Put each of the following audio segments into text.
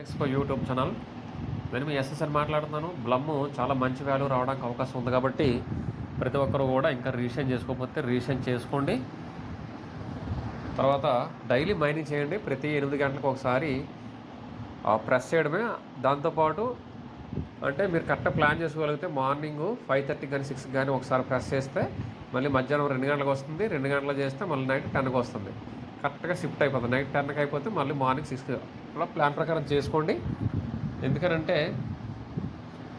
Expo YouTube channel. నేను మీ SSN మాట్లాడుతున్నాను. Blum చాలా మంచి వాల్యూ రావడానికి అవకాశం ఉంది కాబట్టి ప్రతి ఒక్కరు కూడా ఇంకా రీసెంట్ చేసుకోకపోతే రీసెంట్ చేసుకోండి. తర్వాత డైలీ మైనింగ్ చేయండి. ప్రతి 8 గంటలకు ఒకసారి ప్రెస్ చేయడమే. దాంతోపాటు అంటే మీరు కరెక్ట్గా ప్లాన్ చేసుకోగలిగితే మార్నింగ్ 5:30 కానీ 6 కానీ ఒకసారి ప్రెస్ చేస్తే మళ్ళీ మధ్యాహ్నం 2 గంటలకు వస్తుంది. 2 గంటలకు చేస్తే మళ్ళీ నైట్ 10కి వస్తుంది. కరెక్ట్గా షిఫ్ట్ అయిపోతుంది. నైట్ 10కి అయిపోతే మళ్ళీ మార్నింగ్ 6 అలా ప్లాన్ ప్రకారం చేసుకోండి. ఎందుకనంటే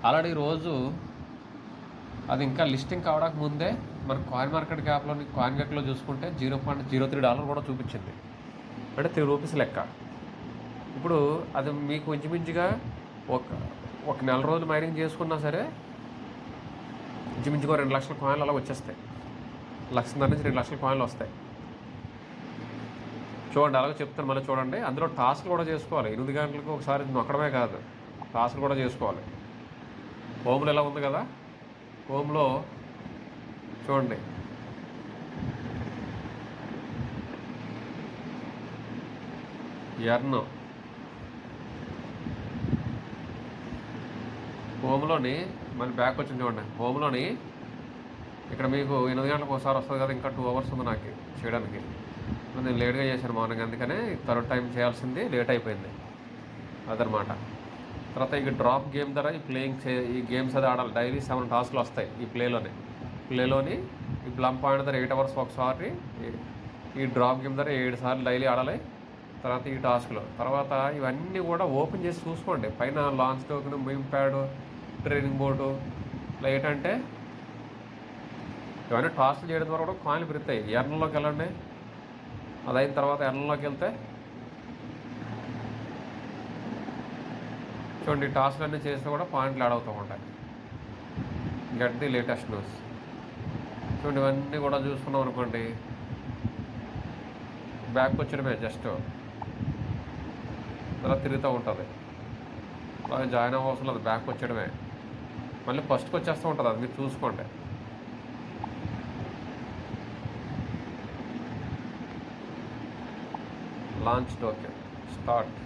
ఆల్రెడీ రోజు అది ఇంకా లిస్టింగ్ కావడానికి ముందే మన కాయిన్ మార్కెట్ యాప్లోని కాయిన్ గెట్లో చూసుకుంటే $0.03 కూడా చూపించింది. అంటే ₹3 లెక్క. ఇప్పుడు అది మీకు ఇంచుమించుగా ఒక నెల రోజులు మైనింగ్ చేసుకున్నా సరే ఇంచుమించుగా 2 లక్షల కాయిన్లు అలా వచ్చేస్తాయి. 1,00,000 నుంచి 2 లక్షల కాయిన్లు వస్తాయి. చూడండి, అలాగే చెప్తాను, మళ్ళీ చూడండి. అందులో టాస్క్లు కూడా చేసుకోవాలి. 8 గంటలకు ఒకసారి నొక్కడమే కాదు, టాస్క్లు కూడా చేసుకోవాలి. హోమ్లో ఎలా ఉంది కదా, హోమ్లో చూడండి. ఎర్న్ హోమ్లోని మళ్ళీ బ్యాక్ వచ్చింది చూడండి. హోమ్లోని ఇక్కడ మీకు 8 గంటలకు ఒకసారి వస్తుంది కదా, ఇంకా 2 అవర్స్ ఉంది నాకు చేయడానికి. నేను లేట్గా చేశాను మార్నింగ్, అందుకనే థర్డ్ టైం చేయాల్సింది లేట్ అయిపోయింది అదనమాట. తర్వాత ఇక డ్రాప్ గేమ్ ద్వారా ఈ గేమ్స్ అది ఆడాలి. డైలీ 7 టాస్క్లు వస్తాయి ఈ ప్లేలోని ఈ బ్లమ్ పాయింట్ ద్వారా 8 అవర్స్ ఒకసారి, ఈ డ్రాప్ గేమ్ ద్వారా 7 సార్లు డైలీ ఆడాలి. తర్వాత ఈ టాస్క్లు తర్వాత ఇవన్నీ కూడా ఓపెన్ చేసి చూసుకోండి. పైన launch token, meme pad, training board ఇలా ఏంటంటే ఇవన్నీ టాస్క్లు చేయడం ద్వారా కూడా కాయిన్లు పెరుగుతాయి. ఎర్న్లోకి వెళ్ళండి. అది అయిన తర్వాత ఎర్న్లోకి వెళ్తే చూడండి, టాస్క్లు అన్నీ చేస్తే కూడా పాయింట్లు యాడ్ అవుతూ ఉంటాయి. Get the latest news. చూడండి, ఇవన్నీ కూడా చూసుకున్నాం అనుకోండి, బ్యాక్ వచ్చడమే జస్ట్ తర్వాత తిరుగుతూ ఉంటుంది. అలాగే జాయిన్ అవ్వవలసిన అది బ్యాక్ వచ్చడమే, మళ్ళీ ఫస్ట్కి వచ్చేస్తూ ఉంటుంది. అది మీరు చూసుకోండి. Launch token start.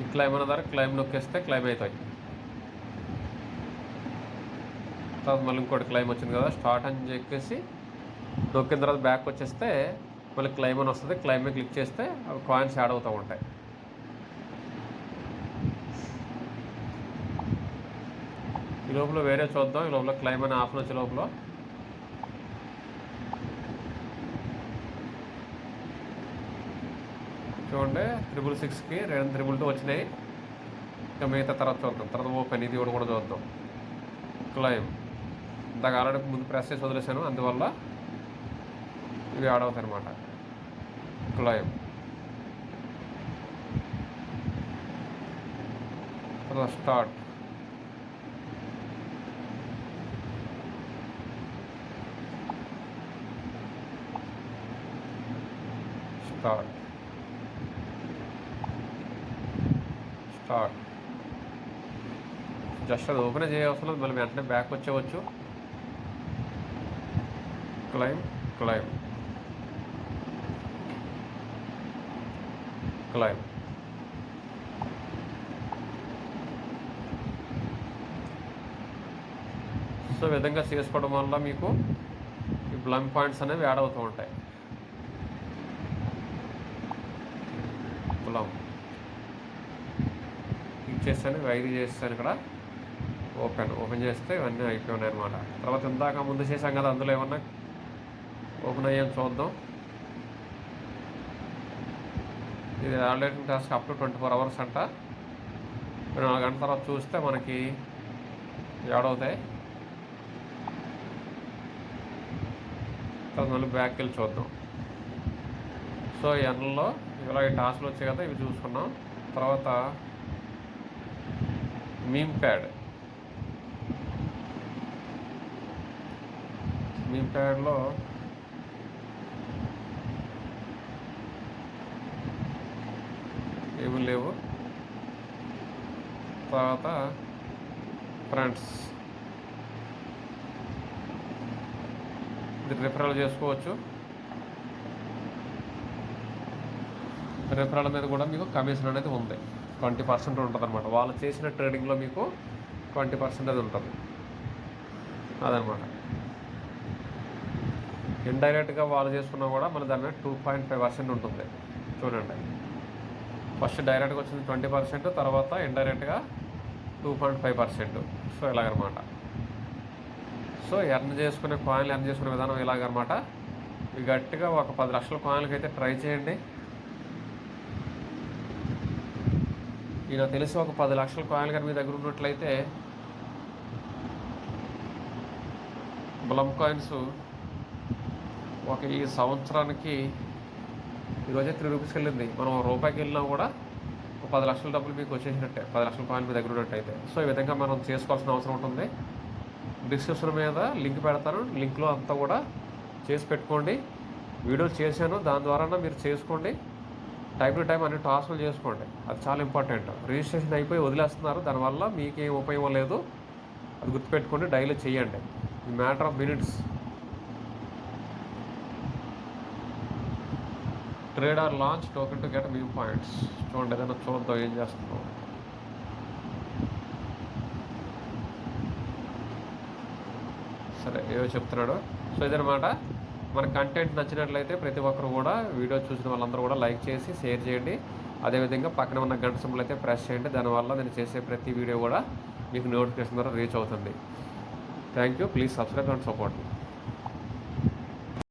ఈ క్లైమ్ అన్న ద్వారా క్లైమ్ నొక్కేస్తే క్లైమ్ అవుతాయి. తర్వాత మళ్ళీ ఇంకోటి క్లైమ్ వచ్చింది కదా, స్టార్ట్ అని చెప్పేసి నొక్కిన తర్వాత బ్యాక్ వచ్చేస్తే మళ్ళీ క్లైమ్ అని వస్తుంది. క్లైమ్ మీద క్లిక్ చేస్తే అవి కాయిన్స్ యాడ్ అవుతూ ఉంటాయి. ఈ లోపల వేరే చూద్దాం. ఈ లోపల క్లైమ్ అని ఆప్షన్ వచ్చే లోపల చూడండి, 666కి 2 వచ్చినాయి. ఇంకా మిగతా తర్వాత చూద్దాం. తర్వాత ఓపెన్ ఇది కూడా చూద్దాం. క్లైమ్ ఇందాక ఆల్రెడీ ముందు ప్రెస్ చేసి వదిలేసాను, అందువల్ల ఇవి యాడ్ అవుతాయి అన్నమాట. క్లైమ్ తర్వాత స్టార్ట్. జస్ట్ అది ఓపెన్ చేయవలసిన మళ్ళీ వెంటనే బ్యాక్ వచ్చేవచ్చు. క్లైమ్ సో విధంగా చేసుకోవడం వల్ల మీకు ఈ బ్లమ్ పాయింట్స్ అనేవి యాడ్ అవుతూ ఉంటాయి. బ్లమ్ ఇచ్చేస్తాను, వైరీ చేస్తాను. ఇక్కడ ఓపెన్ చేస్తే ఇవన్నీ అయిపోయినాయి అనమాట. తర్వాత ఇందాక ముందు చేసాం కదా, అందులో ఏమన్నా ఓపెన్ అయ్యాను చూద్దాం. ఇది validation task up to 24 hours అంట. 4 గంటల తర్వాత చూస్తే మనకి యాడ్ అవుతాయి. తర్వాత మళ్ళీ బ్యాక్ వెళ్ళి చూద్దాం. సో ఎన్లో ఇలా ఈ టాస్క్లు వచ్చాయి కదా, ఇవి చూసుకున్నాం. తర్వాత మీమ్ ప్యాడ్లో ఏమీ లేవు. తర్వాత ఫ్రెండ్స్ ఇది రిఫరల్ చేసుకోవచ్చు. రిఫరల్ మీద కూడా మీకు కమిషన్ అనేది ఉంది, 20% ఉంటుంది అనమాట. వాళ్ళు చేసిన ట్రేడింగ్లో మీకు 20% అది ఉంటుంది అదనమాట. ఇండైరెక్ట్గా వాళ్ళు చేసుకున్నా కూడా మన దాని 2.5% ఉంటుంది. చూడండి, ఫస్ట్ డైరెక్ట్గా వచ్చింది 20%, తర్వాత ఇండైరెక్ట్గా 2.5%. సో ఇలాగనమాట. సో ఎర్న్ చేసుకునే విధానం ఇలాగనమాట. గట్టిగా ఒక 10 లక్షల కాయిన్లకి అయితే ట్రై చేయండి. ఈయన తెలిసి ఒక 10 లక్షల కాయిన్లు కానీ మీ దగ్గర ఉన్నట్లయితే బ్లమ్ కాయిన్స్ ఒక ఈ సంవత్సరానికి ఈరోజే 3 రూపీస్కి వెళ్ళింది. మనం రూపాయికి వెళ్ళినా కూడా ఒక 10 లక్షల డబ్బులు మీకు వచ్చేసినట్టే, 10 లక్షల కాయిన్ మీ దగ్గర ఉన్నట్టయితే. సో ఈ విధంగా మనం చేసుకోవాల్సిన అవసరం ఉంటుంది. డిస్క్రిప్షన్ మీద లింక్ పెడతాను, లింక్లో అంతా కూడా చేసి పెట్టుకోండి. వీడియోలు చేశాను, దాని ద్వారా మీరు చేసుకోండి. టైం టు టైం అన్ని టాస్కులు చేసుకోండి, అది చాలా ఇంపార్టెంట్. రిజిస్ట్రేషన్ అయిపోయి వదిలేస్తున్నారు, దానివల్ల మీకేం ఉపయోగం లేదు, అది గుర్తుపెట్టుకోండి. డైలీ చేయండి. ఈ matter of minutes. Trader launch token to get meme points. చూడండి, ఏదైనా చూద్దాం ఏం చేస్తున్నాం. సరే, ఏవో చెప్తున్నాడు. సో ఇదనమాట. మన కంటెంట్ నచ్చినట్లయితే ప్రతి ఒక్కరు కూడా, వీడియో చూసిన వాళ్ళందరూ కూడా లైక్ చేసి షేర్ చేయండి. అదేవిధంగా పక్కన ఉన్న గంట సింబల్ అయితే ప్రెస్ చేయండి. దానివల్ల నేను చేసే ప్రతి వీడియో కూడా మీకు నోటిఫికేషన్ ద్వారా రీచ్ అవుతుంది. Thank you. Please subscribe and support.